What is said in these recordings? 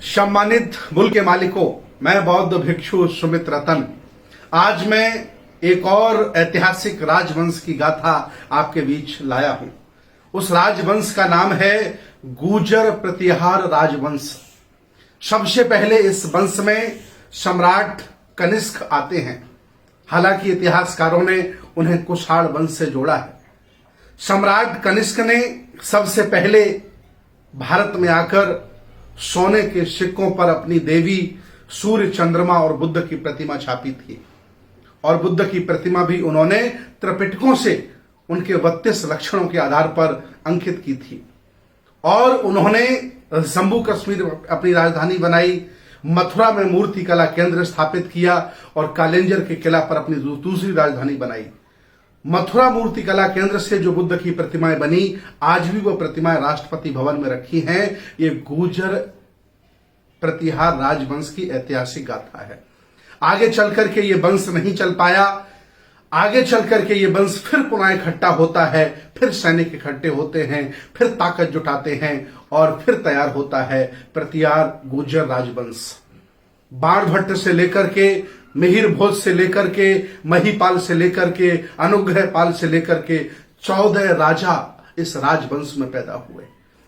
सम्मानित मुल्क के मालिकों, मैं बौद्ध भिक्षु सुमित रतन आज मैं एक और ऐतिहासिक राजवंश की गाथा आपके बीच लाया हूं। उस राजवंश का नाम है गुर्जर प्रतिहार राजवंश। सबसे पहले इस वंश में सम्राट कनिष्क आते हैं। हालांकि इतिहासकारों ने उन्हें कुषाण वंश से जोड़ा है। सम्राट कनिष्क ने सबसे पहले भारत में आकर सोने के सिक्कों पर अपनी देवी सूर्य, चंद्रमा और बुद्ध की प्रतिमा छापी थी। और बुद्ध की प्रतिमा भी उन्होंने त्रिपिटकों से उनके 32 लक्षणों के आधार पर अंकित की थी। और उन्होंने जम्मू कश्मीर अपनी राजधानी बनाई, मथुरा में मूर्ति कला केंद्र स्थापित किया और कालिंजर के किला पर अपनी दूसरी राजधानी बनाई। मथुरा मूर्ति कला केंद्र से जो बुद्ध की प्रतिमाएं बनी, आज भी वो प्रतिमाएं राष्ट्रपति भवन में रखी हैं। ये गुर्जर प्रतिहार राजवंश की ऐतिहासिक गाथा है। आगे चलकर के ये वंश नहीं चल पाया। आगे चलकर के ये वंश फिर पुनः इकट्ठा होता है, फिर सैनिक इकट्ठे होते हैं, फिर ताकत जुटाते हैं और फिर तैयार होता है प्रतिहार गुर्जर राजवंश। बाणभट्ट से लेकर के, मिहिर भोज से लेकर के, महीपाल से लेकर के, अनुग्रहपाल से लेकर के 14 राजा इस राजवंश में पैदा हुए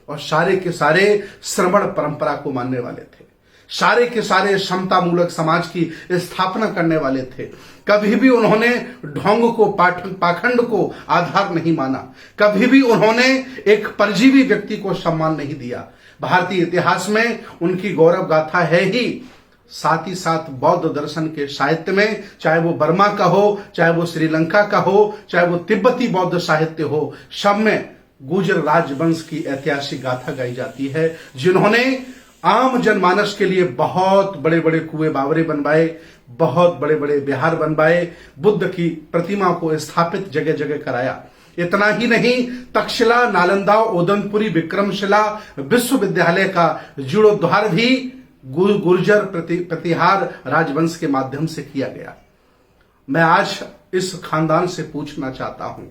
और सारे के सारे श्रमण परंपरा को मानने वाले थे। सारे के सारे समता मूलक समाज की स्थापना करने वाले थे। कभी भी उन्होंने ढोंग को, पाखंड को आधार नहीं माना। कभी भी उन्होंने एक परजीवी व्यक्ति को सम्मान नहीं दिया। भारतीय इतिहास में उनकी गौरव गाथा है ही। साथ ही साथ बौद्ध दर्शन के साहित्य में, चाहे वो बर्मा का हो, चाहे वो श्रीलंका का हो, चाहे वो तिब्बती बौद्ध साहित्य हो, सब में गुर्जर राजवंश की ऐतिहासिक गाथा गाई जाती है, जिन्होंने आम जनमानस के लिए बहुत बड़े बड़े कुएं बावरे बनवाए, बहुत बड़े बड़े विहार बनवाए, बुद्ध की प्रतिमा को स्थापित जगह जगह कराया। इतना ही नहीं, तक्षशिला, नालंदा, ओदनपुरी, विक्रमशिला विश्वविद्यालय का जीर्णोद्धार भी गुर्जर प्रतिहार राजवंश के माध्यम से किया गया। मैं आज इस खानदान से पूछना चाहता हूं,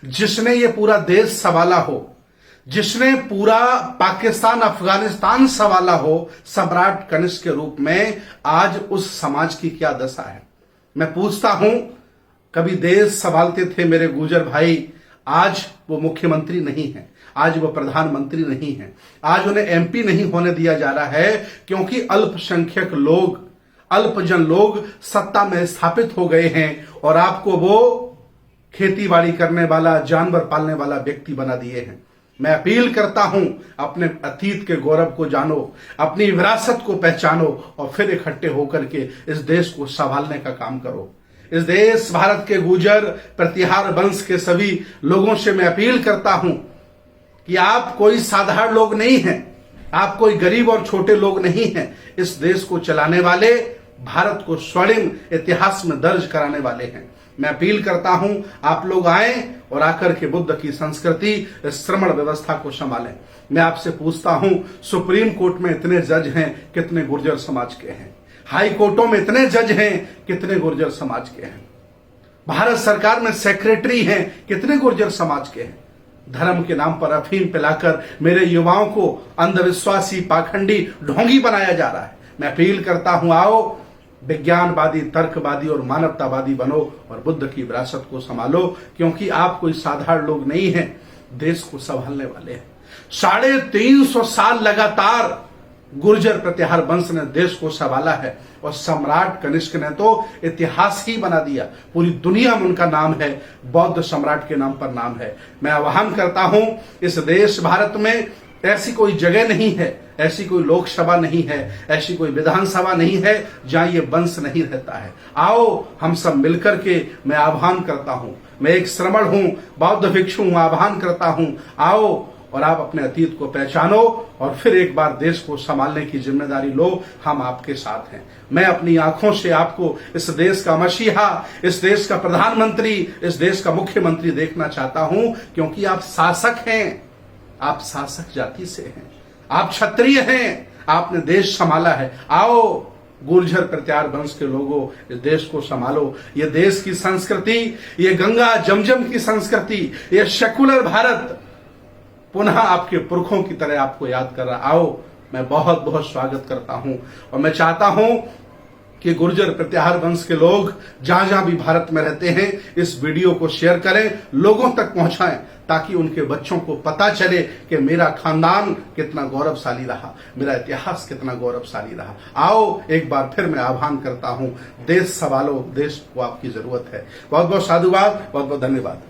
जिसने ये पूरा देश संभाला हो, जिसने पूरा पाकिस्तान, अफगानिस्तान संभाला हो सम्राट कनिष्क के रूप में, आज उस समाज की क्या दशा है? मैं पूछता हूं, कभी देश संभालते थे मेरे गुर्जर भाई, आज वो मुख्यमंत्री नहीं है, आज वो प्रधानमंत्री नहीं है, आज उन्हें एमपी नहीं होने दिया जा रहा है, क्योंकि अल्पसंख्यक लोग, अल्पजन लोग सत्ता में स्थापित हो गए हैं और आपको वो खेतीबाड़ी करने वाला, जानवर पालने वाला व्यक्ति बना दिए हैं। मैं अपील करता हूं, अपने अतीत के गौरव को जानो, अपनी विरासत को पहचानो और फिर इकट्ठे होकर के इस देश को संभालने का काम करो। इस देश भारत के गुर्जर प्रतिहार वंश के सभी लोगों से मैं अपील करता हूं कि आप कोई साधारण लोग नहीं हैं, आप कोई गरीब और छोटे लोग नहीं हैं। इस देश को चलाने वाले, भारत को स्वर्णिम इतिहास में दर्ज कराने वाले हैं। मैं अपील करता हूं, आप लोग आए और आकर के बुद्ध की संस्कृति, श्रमण व्यवस्था को संभालें। मैं आपसे पूछता हूं, सुप्रीम कोर्ट में इतने जज हैं, कितने गुर्जर समाज के हैं? हाई कोर्टों में इतने जज हैं, कितने गुर्जर समाज के हैं? भारत सरकार में सेक्रेटरी हैं, कितने गुर्जर समाज के हैं? धर्म के नाम पर अफीम पिलाकर मेरे युवाओं को अंधविश्वासी, पाखंडी, ढोंगी बनाया जा रहा है। मैं अपील करता हूं, आओ विज्ञानवादी, तर्कवादी और मानवतावादी बनो और बुद्ध की विरासत को संभालो, क्योंकि आप कोई साधारण लोग नहीं हैं, देश को संभालने वाले हैं। 350 साल लगातार गुर्जर प्रतिहार वंश ने देश को संभाला है और सम्राट कनिष्क ने तो इतिहास ही बना दिया। पूरी दुनिया में उनका नाम है, बौद्ध सम्राट के नाम पर नाम है। मैं आह्वान करता हूं, इस देश भारत में ऐसी कोई जगह नहीं है, ऐसी कोई लोकसभा नहीं है, ऐसी कोई विधानसभा नहीं है जहां ये वंश नहीं रहता है। आओ हम सब मिलकर के, मैं आह्वान करता हूं, मैं एक श्रमण हूं, बौद्ध भिक्षु हूं, आह्वान करता हूं, आओ और आप अपने अतीत को पहचानो और फिर एक बार देश को संभालने की जिम्मेदारी लो। हम आपके साथ हैं। मैं अपनी आंखों से आपको इस देश का मसीहा, इस देश का प्रधानमंत्री, इस देश का मुख्यमंत्री देखना चाहता हूं, क्योंकि आप शासक हैं, आप शासक जाति से हैं, आप क्षत्रिय हैं, आपने देश संभाला है। आओ गुर्जर प्रतिहार वंश के लोगों, इस देश को संभालो। ये देश की संस्कृति, ये गंगा जमजम की संस्कृति, ये सेकुलर भारत पुनः आपके पुरखों की तरह आपको याद कर रहा। आओ मैं बहुत बहुत स्वागत करता हूं और मैं चाहता हूं कि गुर्जर प्रत्याहार वंश के लोग जहां जहां भी भारत में रहते हैं इस वीडियो को शेयर करें, लोगों तक पहुंचाएं, ताकि उनके बच्चों को पता चले कि मेरा खानदान कितना गौरवशाली रहा, मेरा इतिहास कितना गौरवशाली रहा। आओ एक बार फिर मैं आह्वान करता हूं, देश संभालो, देश को आपकी जरूरत है। बहुत बहुत साधुवाद, बहुत बहुत धन्यवाद।